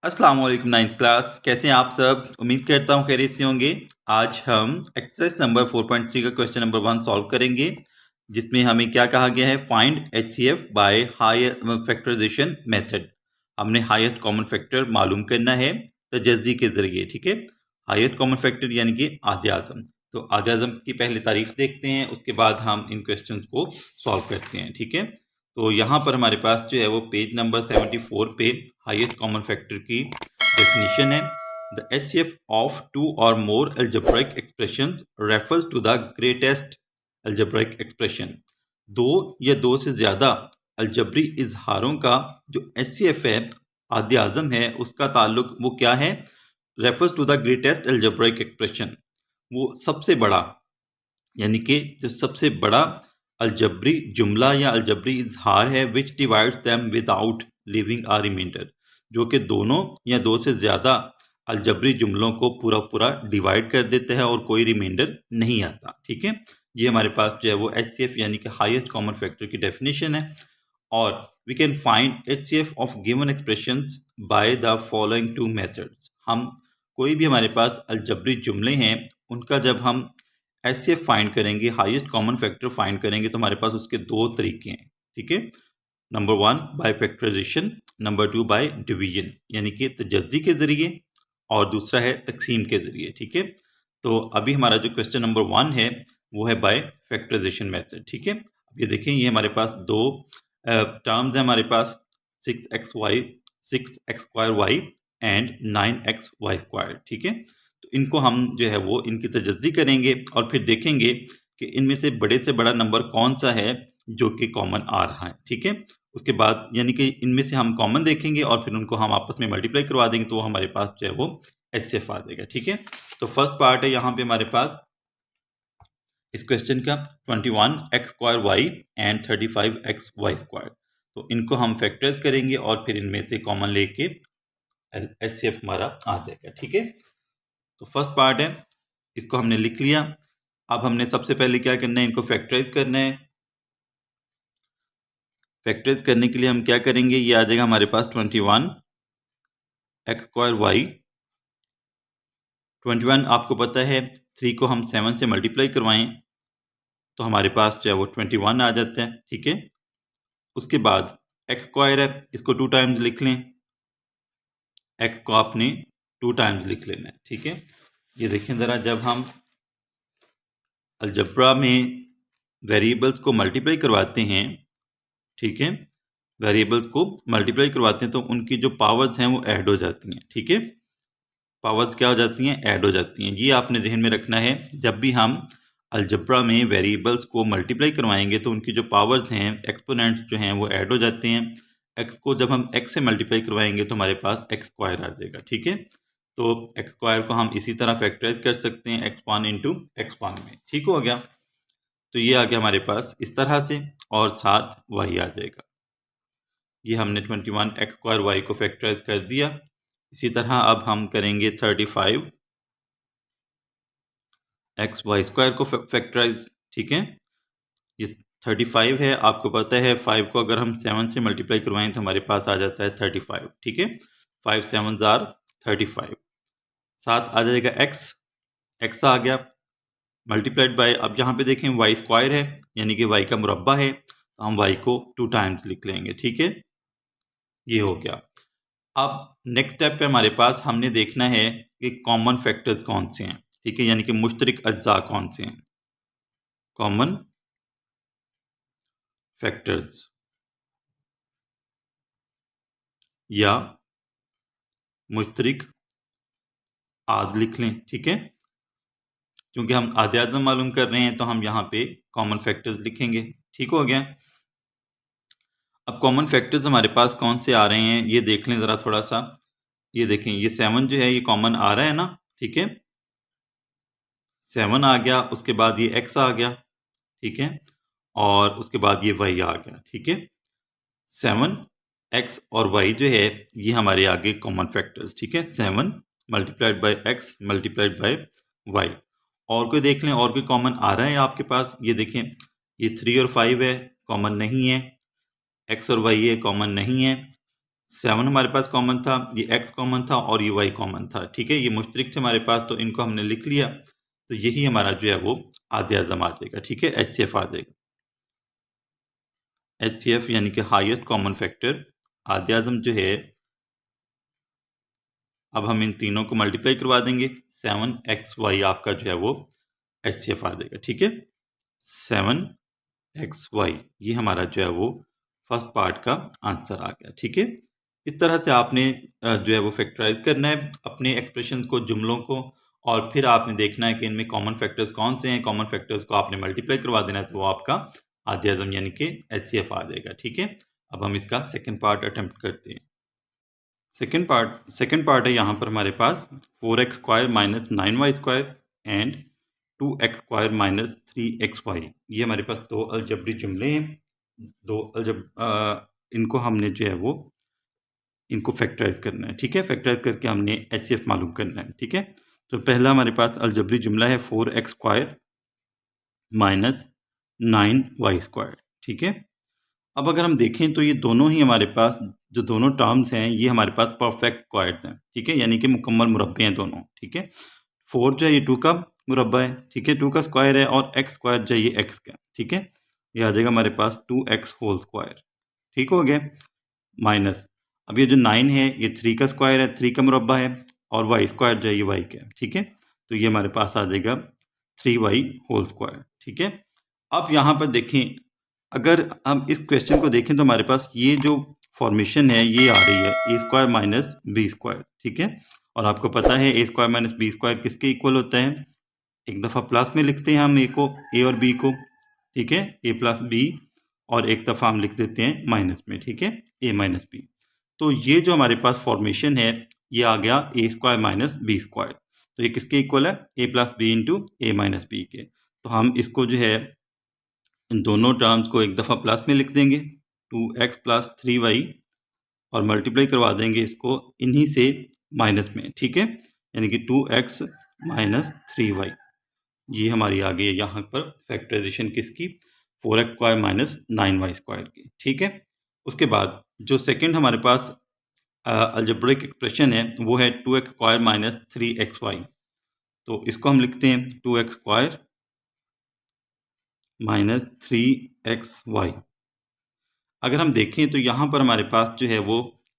अस्सलाम वालेकुम ninth class, कैसे हैं आप सब। उम्मीद करता हूँ खैरियत से होंगे। आज हम एक्सरसाइज नंबर 4.3 का क्वेश्चन नंबर 1 सॉल्व करेंगे, जिसमें हमें क्या कहा गया है, find HCF by higher factorisation method. हमने हाईएस्ट कॉमन फैक्टर मालूम करना है तजज़ी के ज़रिए। ठीक है, हाईएस्ट कॉमन फैक्टर यानी कि आधे आज़म। तो आधे आज़म की पहले तारीफ देखते हैं, उसके बाद हम इन क्वेश्चन को सॉल्व करते हैं। ठीक है, तो यहाँ पर हमारे पास जो है वो पेज नंबर 74 पे हाईएस्ट कॉमन फैक्टर की डेफिनेशन है। The HCF of two or more algebraic expressions refers to the greatest algebraic expression. दो या दो से ज़्यादा अलजबरी इजहारों का जो HCF है, आधे आज़म है, उसका ताल्लुक वो क्या है, refers to the greatest algebraic expression, वो सबसे बड़ा यानी कि जो सबसे बड़ा अलजबरी जुमला या अलजबरी इजहार है which divides them without leaving a remainder, जो कि दोनों या दो से ज़्यादा अलजबरी जुमलों को पूरा पूरा डिवाइड कर देता है और कोई रिमाइंडर नहीं आता। ठीक है, ये हमारे पास जो है वो HCF यानी कि हाईएस्ट कॉमन फैक्टर की डेफिनेशन है। और we can find HCF of given expressions by the following two methods. हम कोई भी हमारे पास अलजबरी जुमले हैं, उनका जब हम HCF फाइंड करेंगे, हाईएस्ट कॉमन फैक्टर फाइंड करेंगे, तो हमारे पास उसके दो तरीके हैं। ठीक है, number 1 by factorisation, number 2 by division यानी कि तजज़ी के ज़रिए, और दूसरा है तकसीम के ज़रिए। ठीक है, तो अभी हमारा जो क्वेश्चन नंबर 1 है वो है बाय फैक्टराइजेशन मेथड। ठीक है, अब ये देखें, ये हमारे पास दो टर्म्स हैं हमारे पास, 6x² एंड 9xy²। ठीक है, तो इनको हम जो है वो इनकी तजज़ी करेंगे और फिर देखेंगे कि इनमें से बड़ा नंबर कौन सा है जो कि कॉमन आ रहा है। ठीक है, उसके बाद यानी कि इनमें से हम कॉमन देखेंगे और फिर उनको हम आपस में मल्टीप्लाई करवा देंगे, तो हमारे पास जो है वो HCF आ जाएगा। ठीक है, तो फर्स्ट पार्ट है यहाँ पे हमारे पास इस क्वेश्चन का 21x² एंड 35xy²। तो इनको हम फैक्टराइज करेंगे और फिर इनमें से कॉमन लेके HCF हमारा आ जाएगा। ठीक है, तो फर्स्ट पार्ट है, इसको हमने लिख लिया। अब हमने सबसे पहले क्या करना है, इनको फैक्टराइज करना है। फैक्टराइज करने के लिए हम क्या करेंगे, ये आ जाएगा हमारे पास 21x²। 21 आपको पता है 3 को हम 7 से मल्टीप्लाई करवाएं तो हमारे पास जो है वो 21 आ जाता है। ठीक है, उसके बाद x² है, इसको 2 टाइम्स लिख लें। x को आपने 2 टाइम्स लिख लेना है। ठीक है, ये देखें ज़रा, जब हम अलजब्रा में वेरिएबल्स को मल्टीप्लाई करवाते हैं, ठीक है, वेरिएबल्स को मल्टीप्लाई करवाते हैं तो उनकी जो पावर्स हैं वो ऐड हो जाती हैं। ठीक है, पावर्स क्या हो जाती हैं, ऐड हो जाती हैं। ये आपने जहन में रखना है, जब भी हम अलजब्रा में वेरिएबल्स को मल्टीप्लाई करवाएंगे तो उनकी जो पावर्स हैं, एक्सपोनेंट्स जो हैं वो ऐड हो जाते हैं। x को जब हम x से मल्टीप्लाई करवाएंगे तो हमारे पास x² आ जाएगा। ठीक है, तो x² को हम इसी तरह फैक्टराइज कर सकते हैं x1 इंटू x1 में। ठीक हो गया, तो ये आ गया हमारे पास इस तरह से, और साथ y आ जाएगा। ये हमने 21x² को फैक्टराइज कर दिया। इसी तरह अब हम करेंगे 35xy² को फैक्टराइज। ठीक है, ये 35 है, आपको पता है 5 को अगर हम 7 से मल्टीप्लाई करवाएं तो हमारे पास आ जाता है 35। ठीक है, 5 7 आर 35, साथ आ जाएगा x आ गया मल्टीप्लाइड बाय, अब यहाँ पे देखें y² है यानी कि y का मुरब्बा है, तो हम y को 2 टाइम्स लिख लेंगे। ठीक है, ये हो गया। अब नेक्स्ट स्टेप पे हमारे पास हमने देखना है कि कॉमन फैक्टर्स कौन से हैं। ठीक है, यानी कि मुश्तरक अज्जा कौन से हैं, कॉमन फैक्टर्स या मुश्तरक आद लिख लें। ठीक है, क्योंकि हम आधे आज़म मालूम कर रहे हैं तो हम यहाँ पे कॉमन फैक्टर्स लिखेंगे। ठीक हो गया, अब कॉमन फैक्टर्स हमारे पास कौन से आ रहे हैं ये देख लें ज़रा थोड़ा सा। ये देखें, ये 7 जो है ये कॉमन आ रहा है ना। ठीक है, 7 आ गया, उसके बाद ये x आ गया। ठीक है, और उसके बाद ये y आ गया। ठीक है, 7 x और y जो है ये हमारे आगे कॉमन फैक्टर्स। ठीक है, 7 multiplied by x multiplied by y। और कोई देख लें, और कोई कॉमन आ रहा है आपके पास। ये देखें, ये 3 और 5 है, कॉमन नहीं है। x और y है, कॉमन नहीं है। 7 हमारे पास कॉमन था, ये x कॉमन था और ये y कॉमन था। ठीक है, ये मुश्तरिक थे हमारे पास, तो इनको हमने लिख लिया। तो यही हमारा जो है वो आदे आज़म आ जाएगा। ठीक है, HCF आ जाएगा। HCF यानी कि हाईएस्ट कॉमन फैक्टर। आदे आज़म जो है, अब हम इन तीनों को मल्टीप्लाई करवा देंगे। 7xy आपका जो है वो HCF आ जाएगा। ठीक है, 7xy ये हमारा जो है वो फर्स्ट पार्ट का आंसर आ गया। ठीक है, इस तरह से आपने जो है वो फैक्टराइज करना है अपने एक्सप्रेशंस को, जुमलों को, और फिर आपने देखना है कि इनमें कॉमन फैक्टर्स कौन से हैं। कॉमन फैक्टर्स को आपने मल्टीप्लाई करवा देना है, तो वो आपका आदे आज़म यानी कि HCF आ जाएगा। ठीक है, अब हम इसका सेकेंड पार्ट अटेम्प्ट करते हैं। सेकेंड पार्ट है यहाँ पर हमारे पास 4x square minus 9y square and 2x square minus 3xy। ये हमारे पास दो अलजबरी जुमले हैं। इनको हमने जो है वो इनको फैक्टराइज करना है। ठीक है, फैक्टराइज करके हमने HCF मालूम करना है। ठीक है, तो पहला हमारे पास अलजबरी जुमला है 4x square minus 9y square. ठीक है, अब अगर हम देखें तो ये दोनों ही हमारे पास जो दोनों टर्म्स हैं ये हमारे पास परफेक्ट स्क्वायर्स हैं। ठीक है, यानी कि मुकम्मल मुरब्बे हैं दोनों। ठीक है, 4 जो है ये 2 का मुरब्बा है। ठीक है, 2 का स्क्वायर है, और x स्क्वायर जो है ये x का। ठीक है, ये आ जाएगा हमारे पास 2x होल स्क्वायर। ठीक हो गया, माइनस अब ये जो 9 है ये 3 का स्क्वायर है, 3 का मुरब्बा है, और y स्क्वायर जो है ये y का है। ठीक है, तो ये हमारे पास आ जाएगा 3y होल स्क्वायर। ठीक है, अब यहाँ पर देखें, अगर हम इस क्वेश्चन को देखें तो हमारे पास ये जो फॉर्मेशन है ये आ रही है ए स्क्वायर माइनस बी स्क्वायर। ठीक है, और आपको पता है ए स्क्वायर माइनस बी स्क्वायर किसके इक्वल होता है? एक दफ़ा प्लस में लिखते हैं हम ए को, ए और बी को। ठीक है, ए प्लस बी, और एक दफ़ा हम लिख देते हैं माइनस में। ठीक है, ए माइनस बी। तो ये जो हमारे पास फॉर्मेशन है ये आ गया ए स्क्वायर माइनस बी स्क्वायर। तो ये किसके इक्वल है? ए प्लस बी इंटू ए माइनस बी के। तो हम इसको जो है इन दोनों टर्म्स को एक दफ़ा प्लस में लिख देंगे, 2x प्लस 3y, और मल्टीप्लाई करवा देंगे इसको इन्हीं से माइनस में। ठीक है, यानी कि 2x माइनस 3y। ये हमारी आ गई है यहाँ पर फैक्टराइजेशन किसकी? 4x square minus 9y square की। ठीक है, उसके बाद जो सेकंड हमारे पास अलजेब्रिक एक्सप्रेशन है वो है 2x स्क्वायर माइनस 3xy। तो इसको हम लिखते हैं 2x स्क्वायर माइनस 3xy। अगर हम देखें तो यहाँ पर हमारे पास जो है वो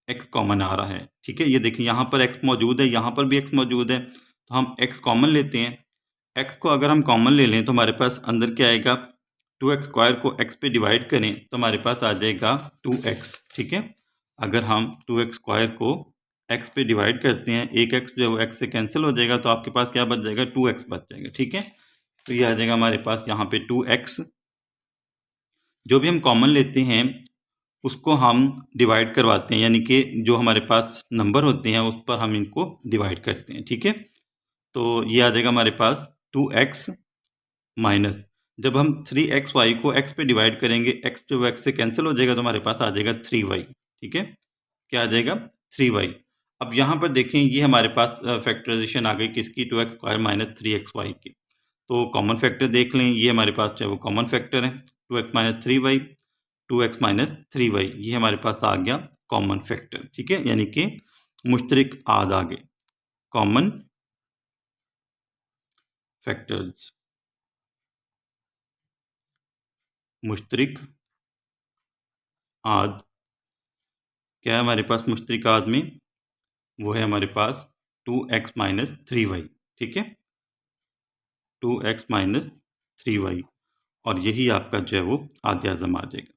x कॉमन आ रहा है। ठीक है, ये देखिए यहाँ पर x मौजूद है, यहाँ पर भी x मौजूद है, तो हम x कॉमन लेते हैं। x को अगर हम कॉमन ले लें तो हमारे पास अंदर क्या आएगा? 2x स्क्वायर को x पे डिवाइड करें तो हमारे पास आ जाएगा 2x। ठीक है, अगर हम 2x स्क्वायर को x पे डिवाइड करते हैं, एक x जो है x से कैंसिल हो जाएगा, तो आपके पास क्या बच जाएगा? 2x बच जाएगा। ठीक है, तो ये आ जाएगा हमारे पास यहाँ पे 2x। जो भी हम कॉमन लेते हैं उसको हम डिवाइड करवाते हैं, यानी कि जो हमारे पास नंबर होते हैं उस पर हम इनको डिवाइड करते हैं। ठीक है, तो ये आ जाएगा हमारे पास 2x माइनस, जब हम 3xy को x पे डिवाइड करेंगे, x जो x से कैंसिल हो जाएगा, तो हमारे पास आ जाएगा 3y। ठीक है, क्या आ जाएगा? 3y। अब यहाँ पर देखें, ये हमारे पास फैक्टराइजेशन आ गई किसकी? 2x स्क्वायर माइनस 3xy की। तो कॉमन फैक्टर देख लें, ये हमारे पास जो है वो कॉमन फैक्टर है, 2x minus 3y, 2x minus 3y, ये हमारे पास आ गया कॉमन फैक्टर। ठीक है, यानी कि मुश्तरिक आद आ गए, कॉमन फैक्टर्स, मुश्तरिक आद। क्या है हमारे पास मुश्तरिक आद में? वो है हमारे पास 2x माइनस 3y। ठीक है, 2x माइनस 3y, और यही आपका जो है वो आदे आज़म आ जाएगा,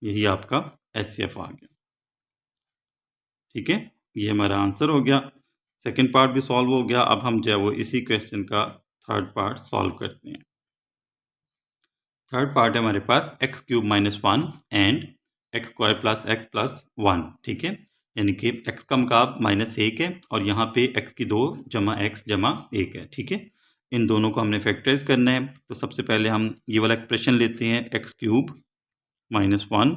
यही आपका HCF आ गया। ठीक है, ये हमारा आंसर हो गया। सेकंड पार्ट भी सॉल्व हो गया। अब हम जो है वो इसी क्वेश्चन का थर्ड पार्ट सॉल्व करते हैं। थर्ड पार्ट है हमारे पास X cube minus 1 and X square plus X plus 1। ठीक है, यानी कि एक्स का मुकाब -1 है, और यहाँ पे एक्स की 2 जमा एक्स जमा 1 है। ठीक है, इन दोनों को हमने फैक्टराइज करना है। तो सबसे पहले हम ये वाला एक्सप्रेशन लेते हैं, एक्स क्यूब माइनस 1।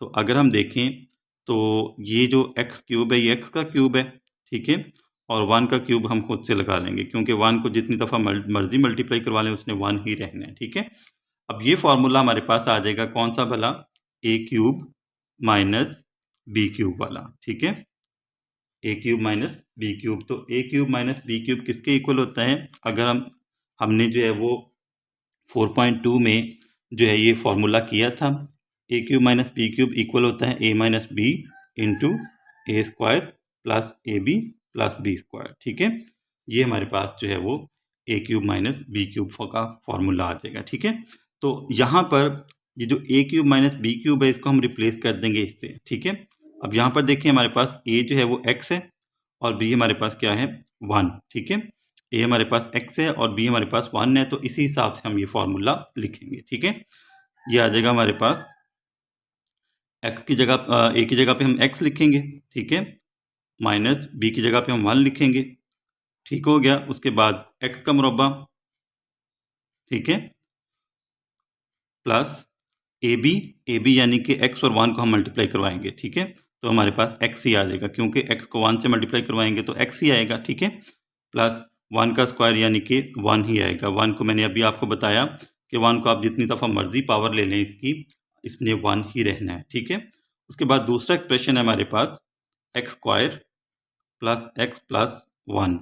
तो अगर हम देखें तो ये जो एक्स क्यूब है ये एक्स का क्यूब है। ठीक है, और 1 का क्यूब हम खुद से लगा लेंगे, क्योंकि 1 को जितनी दफ़ा मर्जी मल्टीप्लाई करवा लें उसने 1 ही रहना है। ठीक है, अब ये फार्मूला हमारे पास आ जाएगा कौन सा भला? ए क्यूब माइनस बी क्यूब वाला, ठीक है, ए क्यूब माइनस बी क्यूब। तो ए क्यूब माइनस बी क्यूब किसके इक्वल होता है? अगर हमने जो है वो 4.2 में जो है ये फॉर्मूला किया था, A cube minus B cube equal होता है A minus B into A square plus A B plus B square, ठीक है। ये हमारे पास जो है वो A cube minus B cube का फॉर्मूला आ जाएगा, ठीक है। तो यहाँ पर ये जो A cube minus B cube है इसको हम रिप्लेस कर देंगे इससे, ठीक है। अब यहाँ पर देखिए हमारे पास ए जो है वो एक्स है और बी हमारे पास क्या है 1, ठीक है। ए हमारे पास x है और b हमारे पास 1 है, तो इसी हिसाब से हम ये फॉर्मूला लिखेंगे, ठीक है। ये आ जाएगा हमारे पास x की जगह a की जगह पे हम x लिखेंगे, ठीक है, माइनस b की जगह पे हम 1 लिखेंगे, ठीक हो गया। उसके बाद x का मुरब्बा, ठीक है, प्लस ए बी यानी कि x और 1 को हम मल्टीप्लाई करवाएंगे, ठीक है। तो हमारे पास x ही आ जाएगा क्योंकि x को 1 से मल्टीप्लाई करवाएंगे तो x ही आएगा, ठीक है, प्लस 1 का स्क्वायर यानी कि 1 ही आएगा। 1 को मैंने अभी आपको बताया कि 1 को आप जितनी दफ़ा मर्जी पावर ले लें इसकी, इसने 1 ही रहना है, ठीक है। उसके बाद दूसरा एक्सप्रेशन है हमारे पास X square plus X plus 1।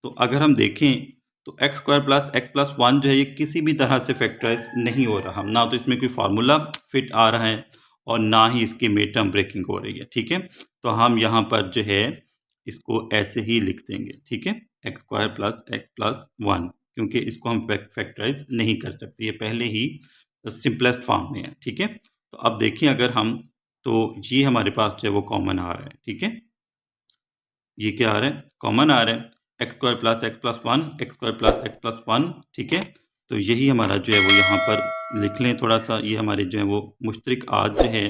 तो अगर हम देखें तो एक्स स्क्वायर प्लस 1 जो है ये किसी भी तरह से फैक्टराइज नहीं हो रहा, ना तो इसमें कोई फार्मूला फिट आ रहा है और ना ही इसकी मिड टर्म ब्रेकिंग हो रही है, ठीक है। तो हम यहाँ पर जो है इसको ऐसे ही लिख देंगे, ठीक है, x square plus X plus 1, क्योंकि इसको हम फैक्टराइज नहीं कर सकते, ये पहले ही सिंपलेस्ट फॉर्म में है, ठीक है। तो अब देखिए अगर हम, तो ये हमारे पास जो है वो कॉमन आ रहा है, ठीक है, ये क्या आ रहा है, कॉमन आ रहा है, x square plus X plus 1, x square plus X plus 1, ठीक है। तो यही हमारा जो है वो यहाँ पर लिख लें थोड़ा सा, ये हमारे जो है वो मुश्तरक आज जो है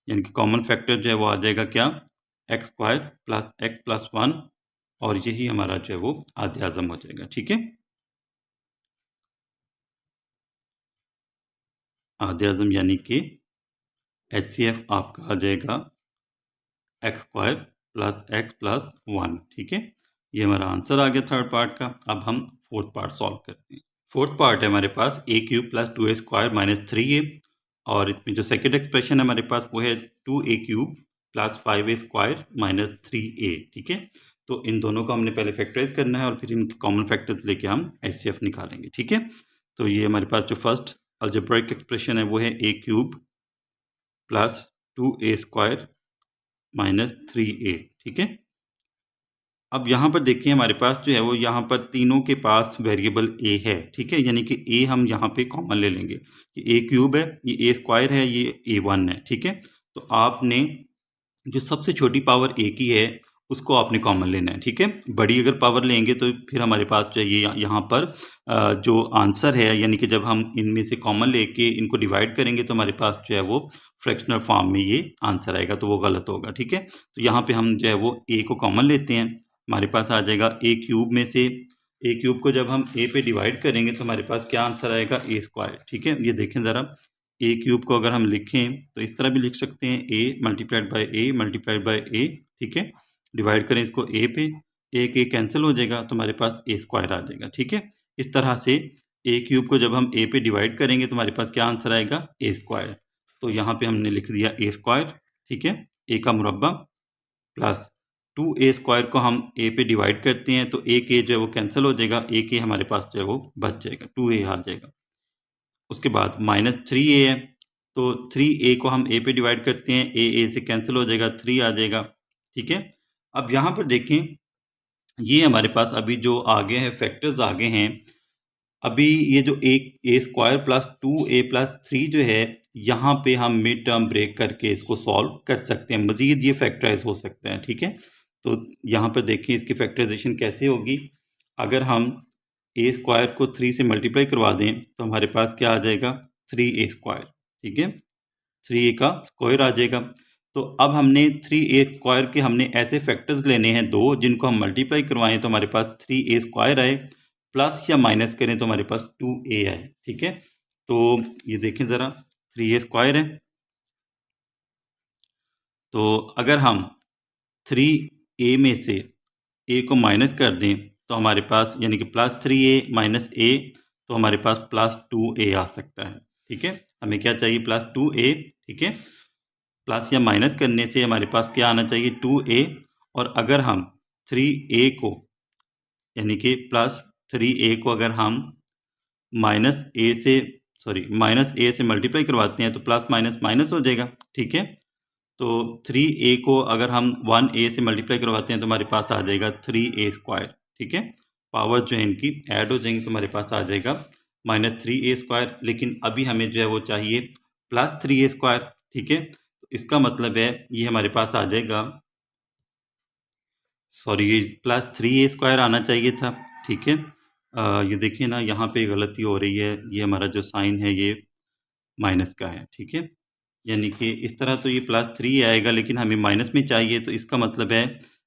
यानी कि कॉमन फैक्टर जो है वो आ जाएगा क्या, एक्स स्क्वायर प्लस 1, और यही हमारा जो है वो आधे आज़म हो जाएगा, ठीक है। आधे आज़म यानी कि HCF आपका आ जाएगा एक्स स्क्वायर प्लस 1, ठीक है। ये हमारा आंसर आ गया थर्ड पार्ट का। अब हम फोर्थ पार्ट सॉल्व करते हैं। फोर्थ पार्ट है हमारे पास A cube plus 2a square minus 3a, और इसमें जो सेकेंड एक्सप्रेशन है हमारे पास वो है 2a cube plus 5a square minus 3a, ठीक है। तो इन दोनों को हमने पहले फैक्टराइज करना है और फिर इनके कॉमन फैक्टर्स लेके हम HCF निकालेंगे, ठीक है। तो ये हमारे पास जो फर्स्ट अलजेब्राइक एक्सप्रेशन है वो है a cube plus 2a square minus 3a, ठीक है। अब यहाँ पर देखिए हमारे पास जो है वो यहाँ पर तीनों के पास वेरिएबल a है, ठीक है, यानी कि a हम यहाँ पे कॉमन ले लेंगे। ये a क्यूब है, ये a स्क्वायर है, ये a1 है, ठीक है। तो आपने जो सबसे छोटी पावर a की है उसको आपने कॉमन लेना है, ठीक है। बड़ी अगर पावर लेंगे तो फिर हमारे पास चाहिए यहाँ पर जो आंसर है, यानी कि जब हम इनमें से कॉमन लेके इनको डिवाइड करेंगे तो हमारे पास जो है वो फ्रैक्शनल फॉर्म में ये आंसर आएगा, तो वो गलत होगा, ठीक है। तो यहाँ पे हम जो है वो a को कॉमन लेते हैं, हमारे पास आ जाएगा a क्यूब में से, a क्यूब को जब हम a पे डिवाइड करेंगे तो हमारे पास क्या आंसर आएगा, a स्क्वायर, ठीक है। ये देखें ज़रा, a क्यूब को अगर हम लिखें तो इस तरह भी लिख सकते हैं, a मल्टीप्लाइड बाय a, ठीक है, डिवाइड करें इसको a पे, एक a कैंसिल हो जाएगा तो हमारे पास a स्क्वायर आ जाएगा, ठीक है। इस तरह से a क्यूब को जब हम a पे डिवाइड करेंगे तो हमारे पास क्या आंसर आएगा, a स्क्वायर। तो यहाँ पे हमने लिख दिया a स्क्वायर, ठीक है, a का मुरब्बा प्लस 2a स्क्वायर को हम a पे डिवाइड करते हैं तो एक a जो है वो कैंसिल हो जाएगा, एक a हमारे पास जो है वो बच जाएगा, 2a आ जाएगा। उसके बाद माइनस 3a है, तो 3a को हम a पे डिवाइड करते हैं, a से कैंसिल हो जाएगा, 3 आ जाएगा, ठीक है। अब यहाँ पर देखें ये हमारे पास अभी जो आगे हैं फैक्टर्स आगे हैं, अभी ये जो a square plus 2a plus 3 जो है यहाँ पे हम मिड टर्म ब्रेक करके इसको सॉल्व कर सकते हैं, मज़ीद ये फैक्टराइज हो सकते हैं, ठीक है। तो यहाँ पर देखिए इसकी फैक्टराइजेशन कैसे होगी, अगर हम a स्क्वायर को 3 से मल्टीप्लाई करवा दें तो हमारे पास क्या आ जाएगा, 3a स्क्वायर, ठीक है, 3a का स्क्वायर आ जाएगा। तो अब हमने 3a स्क्वायर के हमने ऐसे फैक्टर्स लेने हैं दो जिनको हम मल्टीप्लाई करवाएं तो हमारे पास 3a स्क्वायर आए, प्लस या माइनस करें तो हमारे पास 2a आए, ठीक है। तो ये देखें ज़रा, 3a स्क्वायर है, तो अगर हम 3a में से a को माइनस कर दें तो हमारे पास यानी कि प्लस 3a माइनस a, तो हमारे पास प्लस 2a आ सकता है, ठीक है। हमें क्या चाहिए, प्लस 2a, ठीक है। प्लस या माइनस करने से हमारे पास क्या आना चाहिए 2a, और अगर हम 3a को यानी कि प्लस 3a को अगर हम माइनस ए से मल्टीप्लाई करवाते हैं तो प्लस माइनस माइनस हो जाएगा, ठीक है। तो 3a को अगर हम 1a से मल्टीप्लाई करवाते हैं तो हमारे पास आ जाएगा 3a², ठीक है। पावर जो है इनकी ऐड हो जाएंगी तो हमारे पास आ जाएगा -3a², लेकिन अभी हमें जो है वो चाहिए +3a², ठीक है। तो इसका मतलब है ये हमारे पास आ जाएगा, सॉरी, ये +3a² आना चाहिए था, ठीक है। ये देखिए ना, यहाँ पे गलती हो रही है, ये हमारा जो साइन है ये माइनस का है, ठीक है। यानी कि इस तरह तो ये +3 आएगा, लेकिन हमें माइनस में चाहिए, तो इसका मतलब है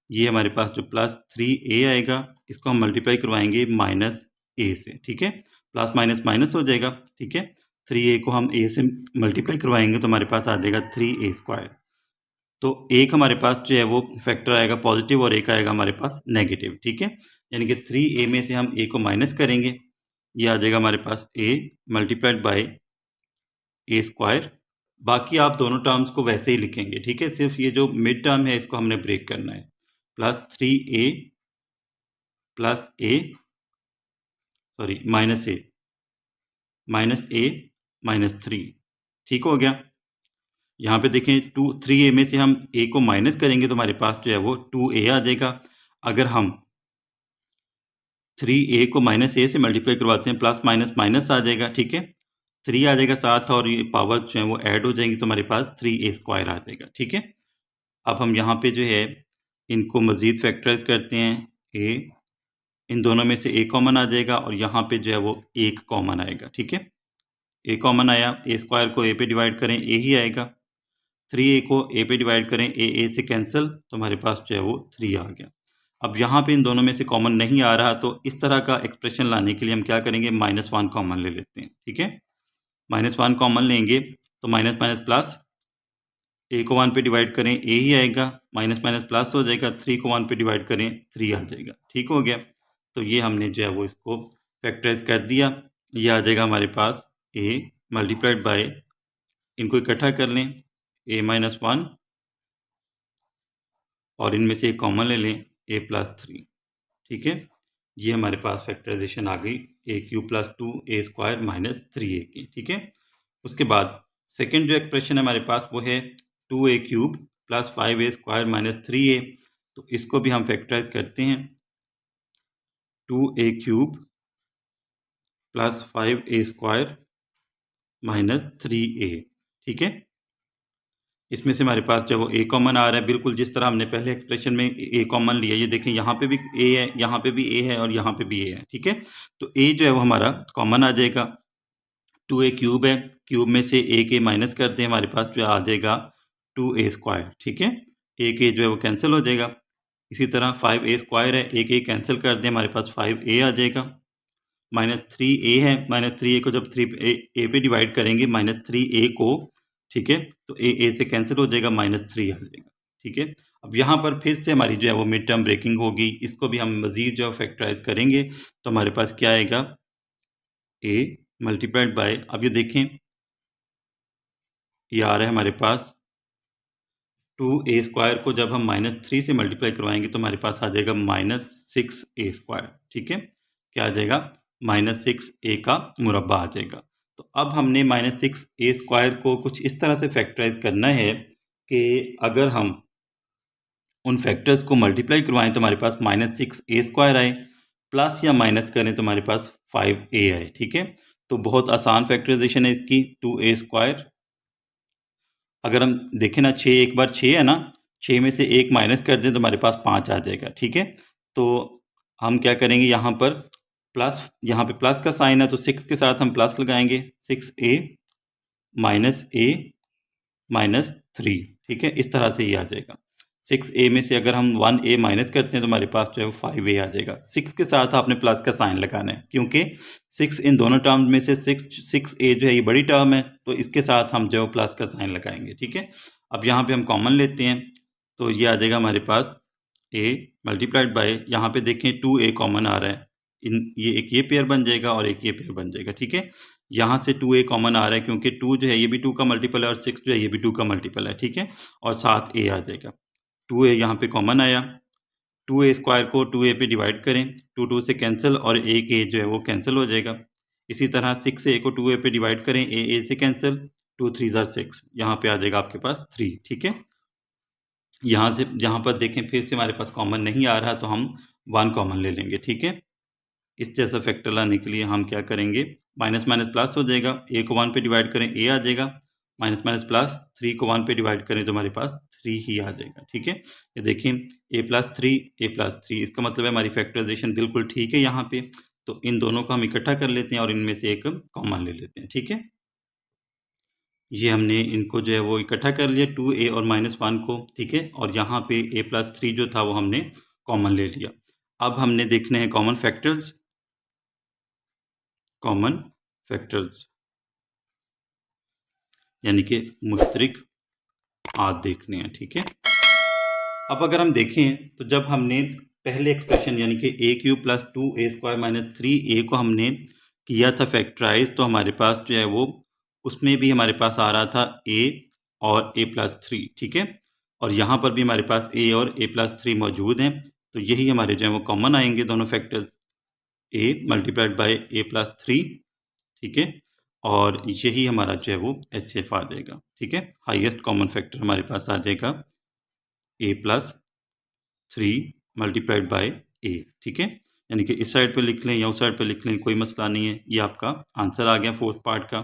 ये हमारे पास जो +3a आएगा इसको हम मल्टीप्लाई करवाएंगे -a से, ठीक है। प्लस माइनस माइनस हो जाएगा, ठीक है। 3a को हम a से मल्टीप्लाई करवाएंगे तो हमारे पास आ जाएगा 3a²। तो एक हमारे पास जो है वो फैक्टर आएगा पॉजिटिव और एक आएगा हमारे पास नेगेटिव, ठीक है। यानी कि 3a में से हम a को माइनस करेंगे, ये आ जाएगा हमारे पास a मल्टीप्लाइड बाई a²। बाकी आप दोनों टर्म्स को वैसे ही लिखेंगे, ठीक है। सिर्फ ये जो मिड टर्म है इसको हमने ब्रेक करना है, +3a plus a, sorry -a -3, ठीक हो गया। यहाँ पे देखें 3a में से हम a को माइनस करेंगे तो हमारे पास जो है वो 2a आ जाएगा। अगर हम 3a को -a से मल्टीप्लाई करवाते हैं प्लस माइनस माइनस आ जाएगा, ठीक है। 3 आ जाएगा साथ और ये पावर जो है वो ऐड हो जाएंगी तो हमारे पास 3a² आ जाएगा, ठीक है। अब हम यहाँ पे जो है इनको मज़ीद फैक्टराइज करते हैं, a, इन दोनों में से a कॉमन आ जाएगा और यहाँ पे जो है वो 1 कॉमन आएगा, ठीक है। a कॉमन आया, a² को a पे डिवाइड करें a ही आएगा, 3a को a पे डिवाइड करें a से कैंसिल तो हमारे पास जो है वो 3 आ गया। अब यहाँ पे इन दोनों में से कॉमन नहीं आ रहा तो इस तरह का एक्सप्रेशन लाने के लिए हम क्या करेंगे, -1 कॉमन ले लेते हैं, ठीक है। -1 कॉमन लेंगे तो माइनस माइनस प्लस, a को 1 पे डिवाइड करें a ही आएगा, माइनस माइनस प्लस हो जाएगा, 3 को 1 पे डिवाइड करें 3 आ जाएगा, ठीक हो गया। तो ये हमने जो है वो इसको फैक्टराइज कर दिया, ये आ जाएगा हमारे पास a मल्टीप्लाइड बाय, इनको इकट्ठा कर लें a-1 और इनमें से एक कॉमन ले लें a+3, ठीक है। ये हमारे पास फैक्टराइजेशन आ गई a³ + 2a² - 3a की, ठीक है। उसके बाद सेकंड जो एक्सप्रेशन है हमारे पास वो है 2a³ + 5a² - 3a। तो इसको भी हम फैक्टराइज करते हैं, 2a³ + 5a² - 3a, ठीक है। इसमें से हमारे पास जो वो a कॉमन आ रहा है, बिल्कुल जिस तरह हमने पहले एक्सप्रेशन में a कॉमन लिया, ये देखें यहाँ पे भी a है, यहाँ पे भी a है और यहाँ पे भी a है, ठीक है। तो a जो है वो हमारा कॉमन आ जाएगा, 2a³ है, क्यूब में से a के माइनस कर दें, हमारे पास जो आ जाएगा 2a², ठीक है। a के जो है वो कैंसिल हो जाएगा। इसी तरह 5a² है, a के कैंसिल कर दें, हमारे पास 5a आ जाएगा। -3a है, -3a को जब 3a पे डिवाइड करेंगे -3a को, ठीक है, तो a से कैंसिल हो जाएगा, -3 आ जाएगा, ठीक है। अब यहाँ पर फिर से हमारी जो है वो मिड टर्म ब्रेकिंग होगी, इसको भी हम मज़ीद जो है फैक्टराइज करेंगे तो हमारे पास क्या आएगा, a मल्टीप्लाइड बाय, अब ये देखें ये आ रहा है हमारे पास 2a² को जब हम -3 से मल्टीप्लाई करवाएंगे तो हमारे पास आ जाएगा -6a², ठीक है। क्या आ जाएगा, -6a का मुरब्बा आ जाएगा। तो अब हमने -6a² को कुछ इस तरह से फैक्टराइज करना है कि अगर हम उन फैक्टर्स को मल्टीप्लाई करवाएं तो हमारे पास -6a² आए, प्लस या माइनस करें तो हमारे पास 5a आए, ठीक है। तो बहुत आसान फैक्टराइजेशन है इसकी, 2a²। अगर हम देखें ना, 6 एक बार 6 है ना, 6 में से 1 माइनस कर दें तो हमारे पास 5 आ जाएगा, ठीक है। तो हम क्या करेंगे, यहाँ पर प्लस, यहाँ पे प्लस का साइन है तो 6 के साथ हम प्लस लगाएंगे, 6a - 3, ठीक है। इस तरह से ये आ जाएगा। 6a में से अगर हम 1a माइनस करते हैं तो हमारे पास जो है 5a आ जाएगा। 6 के साथ आपने प्लस का साइन लगाना है, क्योंकि 6 इन दोनों टर्म्स में से 6a जो है ये बड़ी टर्म है, तो इसके साथ हम जो है प्लस का साइन लगाएंगे, ठीक है। अब यहाँ पे हम कॉमन लेते हैं तो ये आ जाएगा हमारे पास a मल्टीप्लाइड बाय, यहाँ पे देखें 2a कॉमन आ रहा है, ये एक ये पेयर बन जाएगा और एक ये पेयर बन जाएगा, ठीक है। यहाँ से 2a कॉमन आ रहा है क्योंकि 2 जो है ये भी 2 का मल्टीपल है और 6 जो है ये भी 2 का मल्टीपल है, ठीक है। और साथ a आ जाएगा, 2a यहाँ पे कॉमन आया। 2a स्क्वायर को 2a पे डिवाइड करें, 2 से कैंसिल और एक a जो है वो कैंसिल हो जाएगा। इसी तरह 6a को 2a पे डिवाइड करें, a से कैंसिल, 2 3 6, यहाँ पे आ जाएगा आपके पास 3, ठीक है। यहाँ से यहाँ पर देखें फिर से हमारे पास कॉमन नहीं आ रहा तो हम 1 कॉमन ले लेंगे, ठीक है। इस जैसा फैक्टर लाने के लिए हम क्या करेंगे, माइनस माइनस प्लस हो जाएगा, a को 1 पे डिवाइड करें a आ जाएगा, माइनस माइनस प्लस 3 को 1 पे डिवाइड करें तो हमारे पास 3 ही आ जाएगा, ठीक है। ये देखिए a+3 इसका मतलब है हमारी फैक्टराइजेशन बिल्कुल ठीक है यहाँ पे। तो इन दोनों को हम इकट्ठा कर लेते हैं और इनमें से एक कॉमन ले लेते हैं, ठीक है। ये हमने इनको जो है वो इकट्ठा कर लिया 2a और -1 को, ठीक है। और यहाँ पे a+3 जो था वो हमने कॉमन ले लिया। अब हमने देखने हैं कॉमन फैक्टर्स, यानी कि मुश्तरक आद देखने हैं, ठीक है। अब अगर हम देखें तो जब हमने पहले एक्सप्रेशन यानी कि a³ + 2a² - 3a को हमने किया था फैक्टराइज, तो हमारे पास जो है वो उसमें भी हमारे पास आ रहा था a और a+3, ठीक है। और यहाँ पर भी हमारे पास a और a+3 मौजूद हैं, तो यही हमारे जो है वो कॉमन आएंगे दोनों फैक्टर्स, a × a+3, ठीक है। और यही हमारा जो है वो HCF आ जाएगा, ठीक है। हाईएस्ट कॉमन फैक्टर हमारे पास आ जाएगा a+3 × a, ठीक है। यानी कि इस साइड पे लिख लें या उस साइड पे लिख लें, कोई मसला नहीं है। ये आपका आंसर आ गया 4th पार्ट का।